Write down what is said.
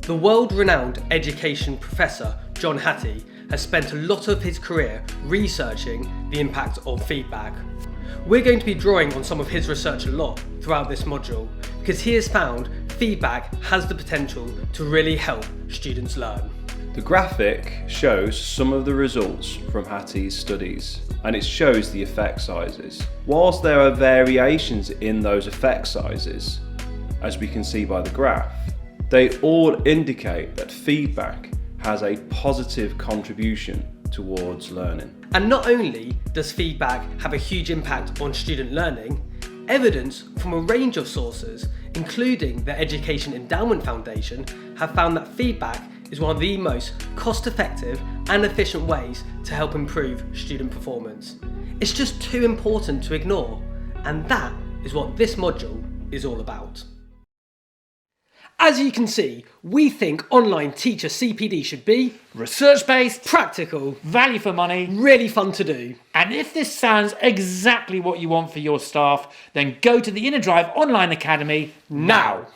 The world-renowned education professor John Hattie has spent a lot of his career researching the impact of feedback. We're going to be drawing on some of his research a lot throughout this module because he has found feedback has the potential to really help students learn. The graphic shows some of the results from Hattie's studies, and it shows the effect sizes. Whilst there are variations in those effect sizes, as we can see by the graph, they all indicate that feedback has a positive contribution towards learning. And not only does feedback have a huge impact on student learning, evidence from a range of sources, including the Education Endowment Foundation, have found that feedback is one of the most cost-effective and efficient ways to help improve student performance. It's just too important to ignore, and that is what this module is all about. As you can see, we think online teacher CPD should be research-based, practical, value for money, really fun to do. and if this sounds exactly what you want for your staff, then go to the InnerDrive Online Academy now.